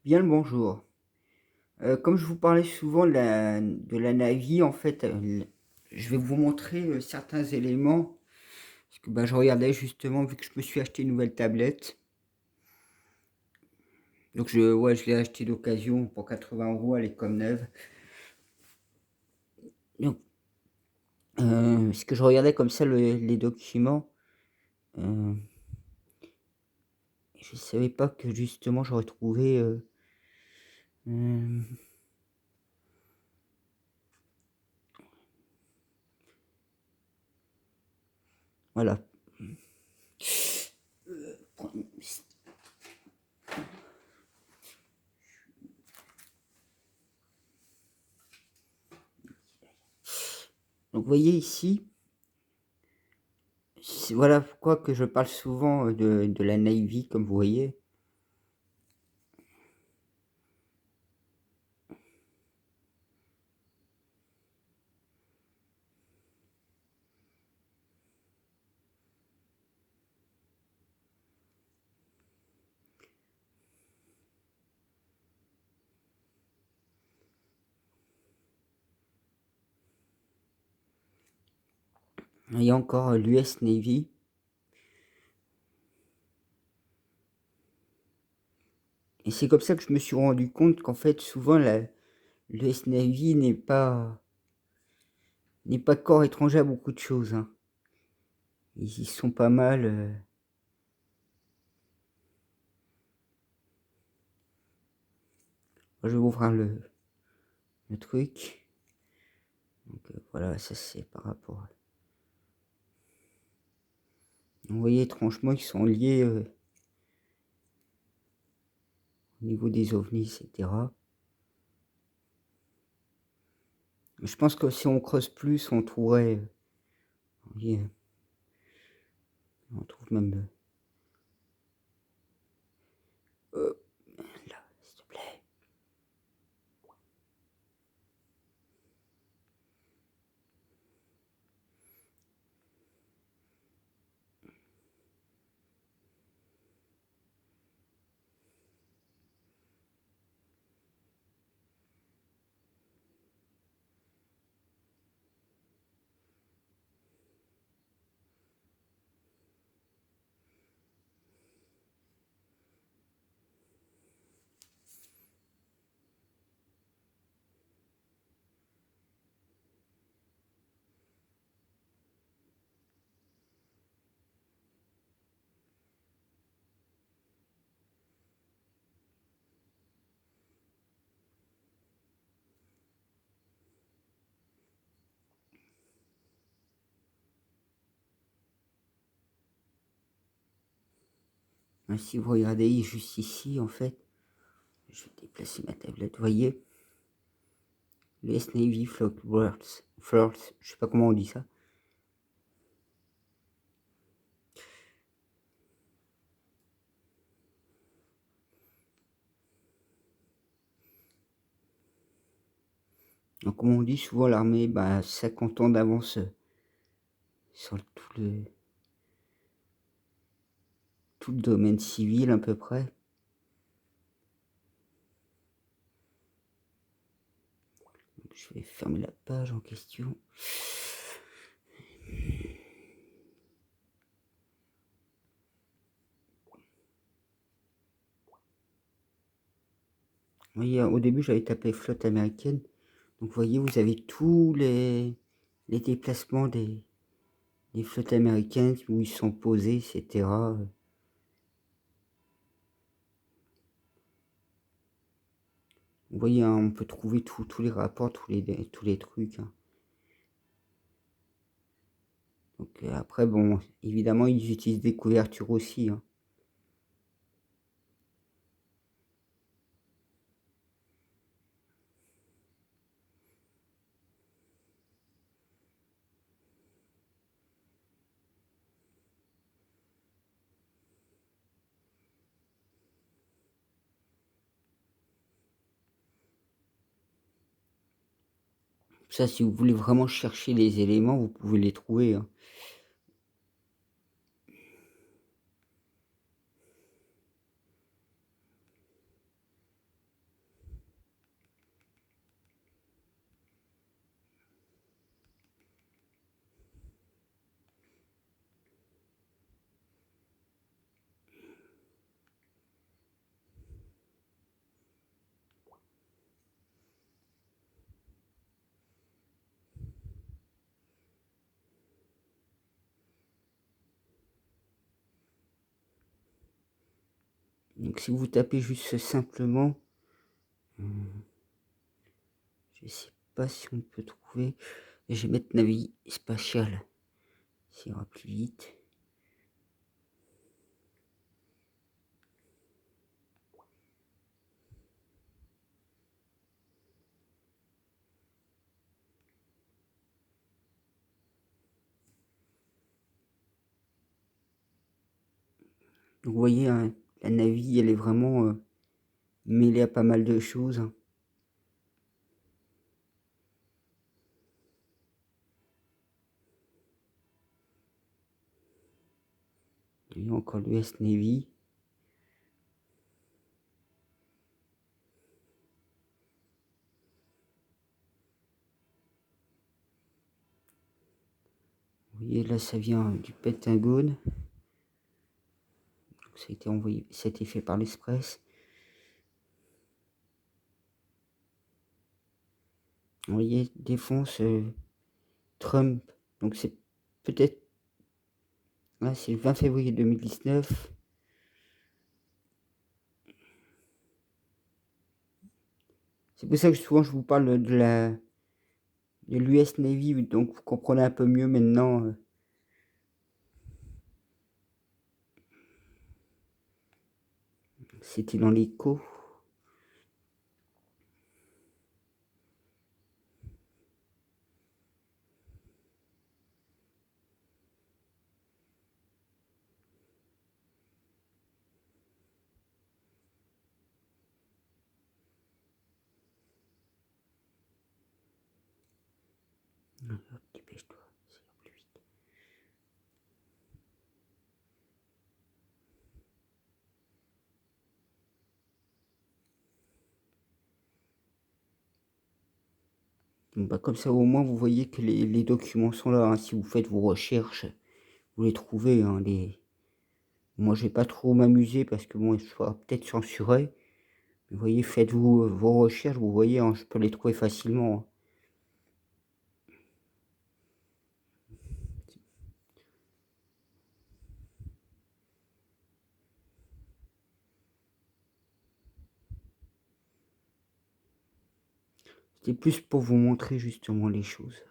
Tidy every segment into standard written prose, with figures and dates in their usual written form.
Bien le bonjour. Comme je vous parlais souvent de la Navy, en fait, je vais vous montrer, certains éléments, parce que, bah, je regardais justement vu que je me suis acheté une nouvelle tablette, donc je l'ai acheté d'occasion pour 80 €, elle est comme neuve. Donc, parce que je regardais comme ça les documents, heu, je savais pas que justement j'aurais trouvé, hem, voilà. Donc vous voyez ici, voilà pourquoi que je parle souvent, de la Navy comme vous voyez. Il y a encore, l'US Navy, et c'est comme ça que je me suis rendu compte qu'en fait souvent la l'US Navy n'est pas corps étranger à beaucoup de choses, hein. Ils y sont pas mal, je vais ouvrir le truc, donc voilà, ça c'est par rapport à vous voyez étrangement ils sont liés, au niveau des ovnis et cetera. Je pense que si on creuse plus on trouverait, vous voyez, on trouve même, là, s'il te plaît. Si vous regardez juste ici en fait, je vais déplacer ma tablette, vous voyez? l'US Navy Float, je sais pas comment on dit ça. Donc comme on dit souvent l'armée, bah, 50 ans d'avance, sur tout le domaine civil à peu près. Donc je vais fermer la page en question. Vous voyez, au début j'avais tapé flotte américaine, donc vous voyez vous avez tous les déplacements des flottes américaines, où ils sont posés et cetera. Vous voyez, hein, on peut trouver tous les rapports, tous les trucs, hein. Donc après bon, évidemment ils utilisent des couvertures aussi, hein. Ça si vous voulez vraiment chercher les éléments, vous pouvez les trouver, hein. Donc si vous tapez juste simplement, je sais pas si on peut trouver, je vais mettre Navi spatial, ça ira plus vite. Donc vous voyez, hein, la Navi, elle est vraiment mêlée à pas mal de choses, hein. Il y a encore l'US Navy. Vous voyez, là, ça vient du Pentagone. Donc, ça a été envoyé, ça a été fait par l'Express. Vous voyez, défense Trump. Donc c'est peut-être, là, c'est le 20 février 2019. C'est pour ça que souvent je vous parle de l'US Navy, donc vous comprenez un peu mieux maintenant. C'était dans l'écho. Hop, dépêche-toi, ça ira plus vite. Donc, bah, comme ça au moins vous voyez que les documents sont là, hein. Si vous faites vos recherches, vous les trouvez, hein, Moi je vais pas trop m'amuser parce que bon, je serai peut-être censuré. Vous voyez, faites-vous vos recherches, vous voyez, hein, je peux les trouver facilement, hein. C'était plus pour vous montrer justement les choses.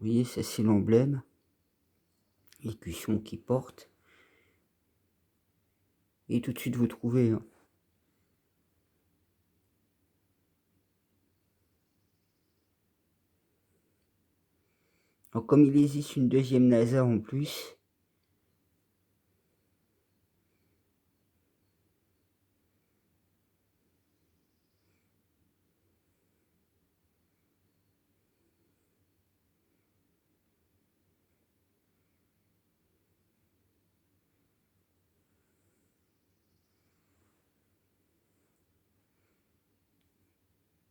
Vous voyez, ça c'est l'emblème, l'écusson qui porte. Et tout de suite vous trouvez, hein. Alors comme il existe une deuxième NASA en plus,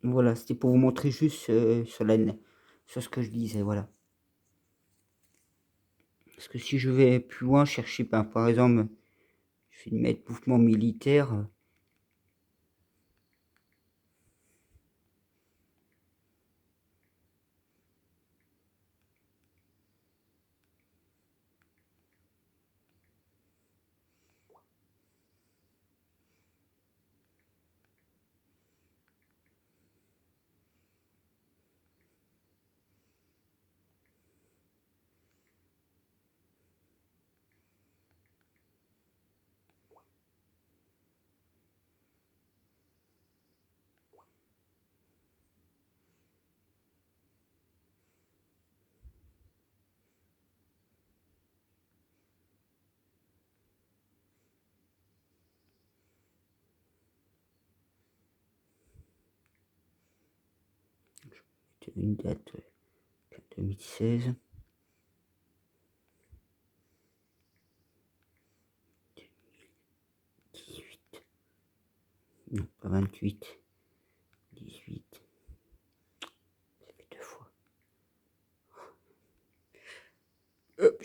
voilà, c'était pour vous montrer juste sur ce que je disais, voilà. Parce que si je vais plus loin, chercher, ben, par exemple, je vais mettre mouvement militaire. Une date 2016. Non, pas 28. 18. Ça fait deux fois. Hop,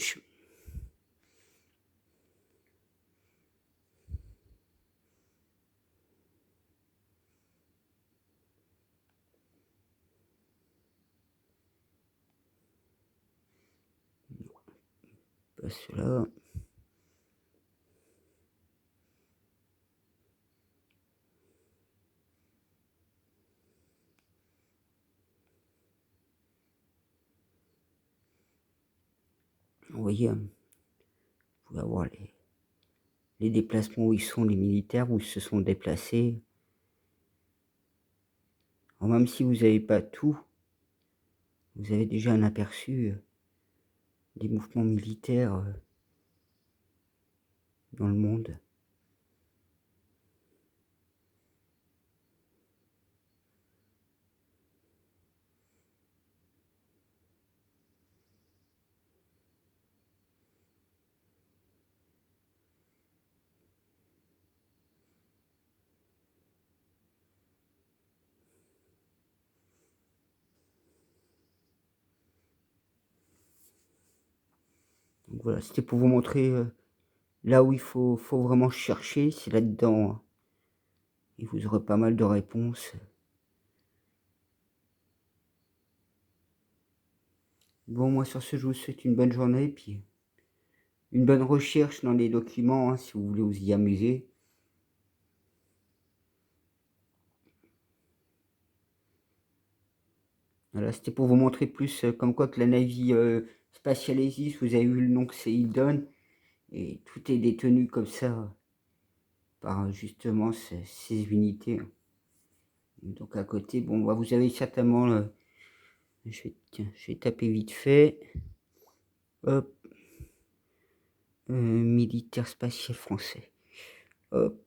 passe là. Vous voyez, vous pouvez avoir les déplacements où ils sont, les militaires, où ils se sont déplacés. Alors même si vous n'avez pas tout, vous avez déjà un aperçu des mouvements militaires dans le monde. Donc voilà, c'était pour vous montrer là où il faut vraiment chercher, c'est là-dedans, hein. Et vous aurez pas mal de réponses. Bon, moi sur ce, je vous souhaite une bonne journée, puis une bonne recherche dans les documents, hein, si vous voulez vous y amuser. Voilà, c'était pour vous montrer plus comme quoi que la Navy spatiale existe. Vous avez vu le nom que c'est Eldon, et tout est détenu comme ça par justement ces unités, hein. Donc à côté, bon, bah, vous avez certainement, tiens, je vais taper vite fait, hop, militaire spatial français, hop.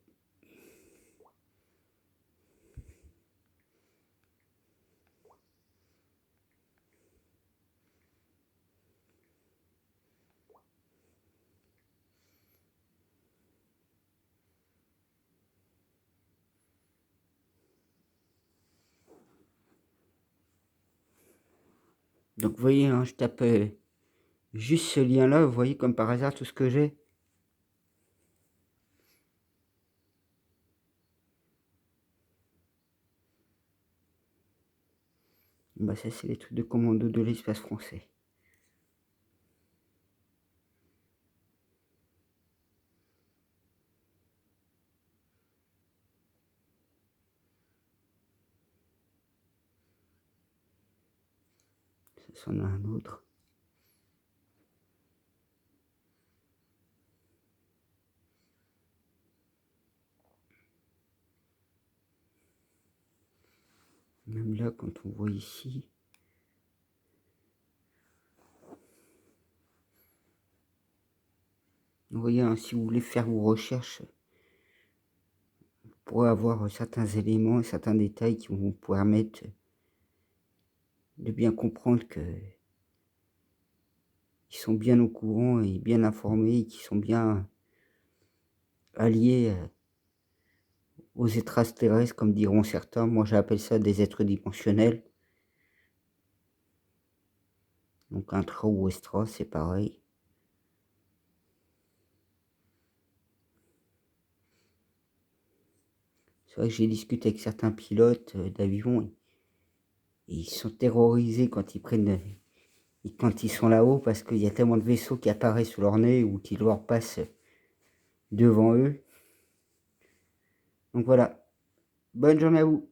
Donc vous voyez, hein, je tape juste ce lien-là, vous voyez comme par hasard tout ce que j'ai. Bah ça c'est les trucs de commando de l'espace français. Ça c'en a un autre. Même là, quand on voit ici, vous voyez, hein, si vous voulez faire vos recherches, vous pourrez avoir certains éléments, certains détails qui vont vous permettre de bien comprendre que ils sont bien au courant et bien informés et qui sont bien alliés aux extraterrestres, comme diront certains. Moi, j'appelle ça des êtres dimensionnels. Donc intra ou extra, c'est pareil. C'est vrai que j'ai discuté avec certains pilotes d'avion et ils sont terrorisés quand ils prennent, et quand ils sont là-haut parce qu'il y a tellement de vaisseaux qui apparaissent sous leur nez ou qui leur passent devant eux. Donc voilà, bonne journée à vous.